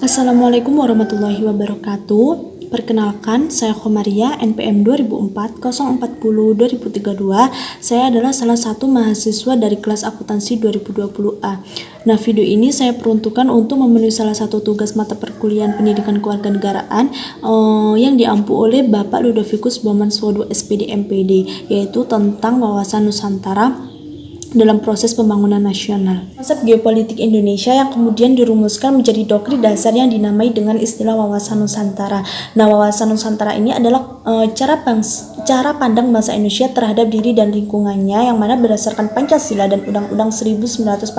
Assalamualaikum warahmatullahi wabarakatuh. Perkenalkan, saya Khomaria, NPM 2004 040 2032. Saya adalah salah satu mahasiswa dari kelas akuntansi 2020A. Nah, video ini saya peruntukkan untuk memenuhi salah satu tugas mata perkuliahan pendidikan kewarganegaraan yang diampu oleh Bapak Ludovicus Bomanswodo SPD MPD, yaitu tentang wawasan Nusantara dalam proses pembangunan nasional. Konsep geopolitik Indonesia yang kemudian dirumuskan menjadi doktrin dasar yang dinamai dengan istilah wawasan Nusantara. Nah, wawasan Nusantara ini adalah cara pandang bangsa Indonesia terhadap diri dan lingkungannya, yang mana berdasarkan Pancasila dan Undang-Undang 1945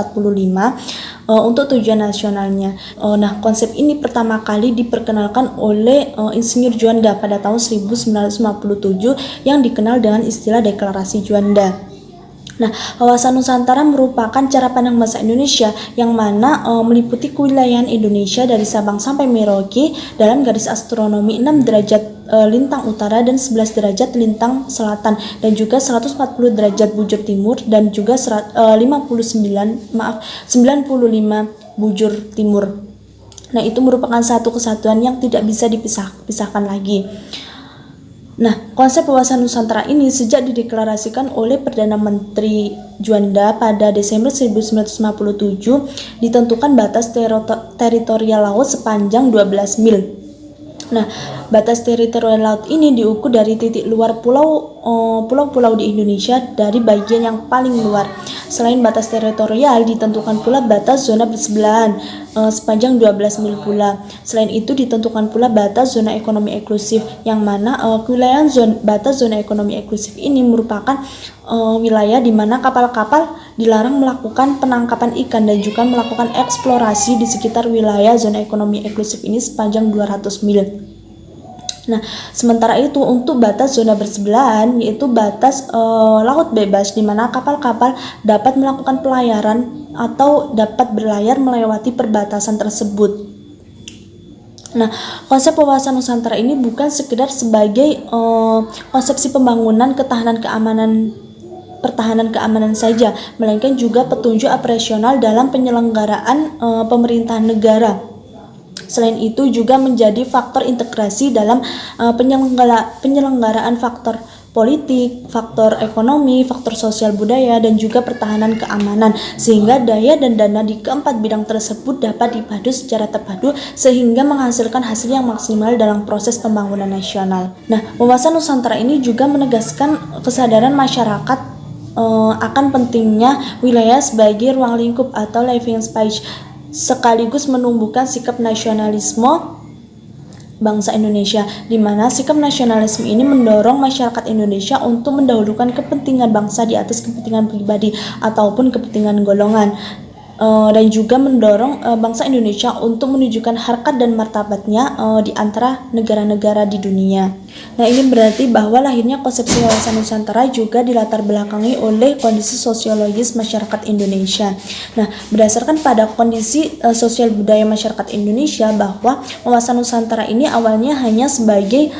untuk tujuan nasionalnya. Nah, konsep ini pertama kali diperkenalkan oleh Insinyur Juanda pada tahun 1957 yang dikenal dengan istilah Deklarasi Juanda. Nah, wawasan Nusantara merupakan cara pandang bangsa Indonesia yang mana meliputi kewilayahan Indonesia dari Sabang sampai Merauke dalam garis astronomi 6 derajat lintang utara dan 11 derajat lintang selatan, dan juga 140 derajat bujur timur dan juga 95 bujur timur. Nah, itu merupakan satu kesatuan yang tidak bisa dipisahkan lagi. Nah, konsep wawasan Nusantara ini sejak dideklarasikan oleh Perdana Menteri Juanda pada Desember 1957 ditentukan batas teritorial laut sepanjang 12 mil. Nah, batas teritorial laut ini diukur dari titik luar pulau-pulau di Indonesia dari bagian yang paling luar. Selain batas teritorial, ditentukan pula batas zona bersebelahan sepanjang 12 mil pula. Selain itu, ditentukan pula batas zona ekonomi eksklusif, yang mana kewilayahan batas zona ekonomi eksklusif ini merupakan wilayah di mana kapal-kapal dilarang melakukan penangkapan ikan dan juga melakukan eksplorasi di sekitar wilayah zona ekonomi eksklusif ini sepanjang 200 mil. Nah, sementara itu untuk batas zona bersebelahan, yaitu batas laut bebas, di mana kapal-kapal dapat melakukan pelayaran atau dapat berlayar melewati perbatasan tersebut. Nah, konsep wawasan Nusantara ini bukan sekedar sebagai konsepsi pembangunan pertahanan keamanan saja, melainkan juga petunjuk operasional dalam penyelenggaraan pemerintahan negara. Selain itu juga menjadi faktor integrasi dalam penyelenggaraan faktor politik, faktor ekonomi, faktor sosial budaya, dan juga pertahanan keamanan, sehingga daya dan dana di keempat bidang tersebut dapat dipadu secara terpadu sehingga menghasilkan hasil yang maksimal dalam proses pembangunan nasional. Nah, wawasan Nusantara ini juga menegaskan kesadaran masyarakat akan pentingnya wilayah sebagai ruang lingkup atau living space, sekaligus menumbuhkan sikap nasionalisme bangsa Indonesia, di mana sikap nasionalisme ini mendorong masyarakat Indonesia untuk mendahulukan kepentingan bangsa di atas kepentingan pribadi ataupun kepentingan golongan, dan juga mendorong bangsa Indonesia untuk menunjukkan harkat dan martabatnya di antara negara-negara di dunia. Nah, ini berarti bahwa lahirnya konsepsi wawasan Nusantara juga dilatar belakangi oleh kondisi sosiologis masyarakat Indonesia. Nah, berdasarkan pada kondisi sosial budaya masyarakat Indonesia, bahwa wawasan Nusantara ini awalnya hanya sebagai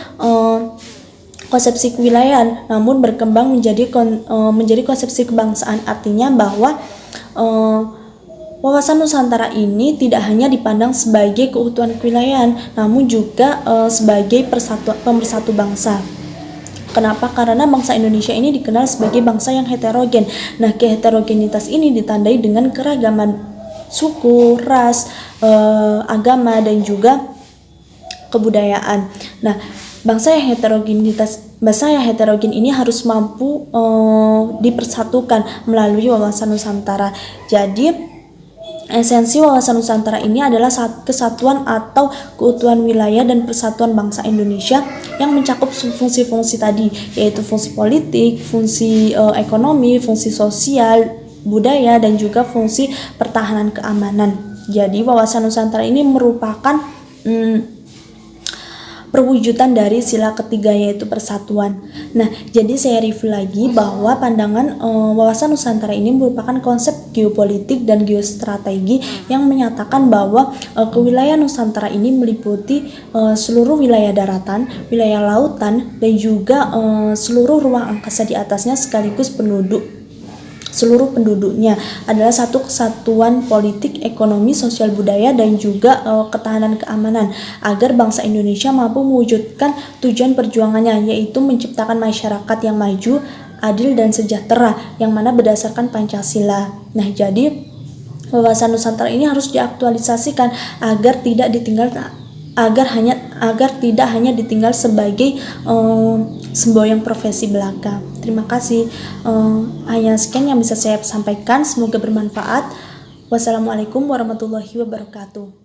konsepsi kewilayahan, namun berkembang menjadi konsepsi kebangsaan. Artinya bahwa wawasan Nusantara ini tidak hanya dipandang sebagai keutuhan kewilayahan, namun juga sebagai pemersatu bangsa. Kenapa? Karena bangsa Indonesia ini dikenal sebagai bangsa yang heterogen. Nah, keheterogenitas ini ditandai dengan keragaman suku, ras, agama, dan juga kebudayaan. Nah, bangsa yang heterogen ini harus mampu dipersatukan melalui wawasan Nusantara. Jadi, esensi wawasan Nusantara ini adalah kesatuan atau keutuhan wilayah dan persatuan bangsa Indonesia yang mencakup fungsi-fungsi tadi, yaitu fungsi politik, fungsi ekonomi, fungsi sosial, budaya, dan juga fungsi pertahanan keamanan. Jadi, wawasan Nusantara ini merupakan perwujudan dari sila ketiga, yaitu persatuan. Nah, jadi saya review lagi bahwa pandangan wawasan Nusantara ini merupakan konsep geopolitik dan geostrategi yang menyatakan bahwa kewilayahan Nusantara ini meliputi seluruh wilayah daratan, wilayah lautan, dan juga seluruh ruang angkasa di atasnya, sekaligus penduduk seluruh penduduknya, adalah satu kesatuan politik, ekonomi, sosial, budaya, dan juga ketahanan keamanan, agar bangsa Indonesia mampu mewujudkan tujuan perjuangannya, yaitu menciptakan masyarakat yang maju, adil, dan sejahtera, yang mana berdasarkan Pancasila. Nah, jadi wawasan Nusantara ini harus diaktualisasikan agar tidak hanya ditinggal sebagai semboyan profesi belaka. Terima kasih. Hanya sekian yang bisa saya sampaikan. Semoga bermanfaat. Wassalamualaikum warahmatullahi wabarakatuh.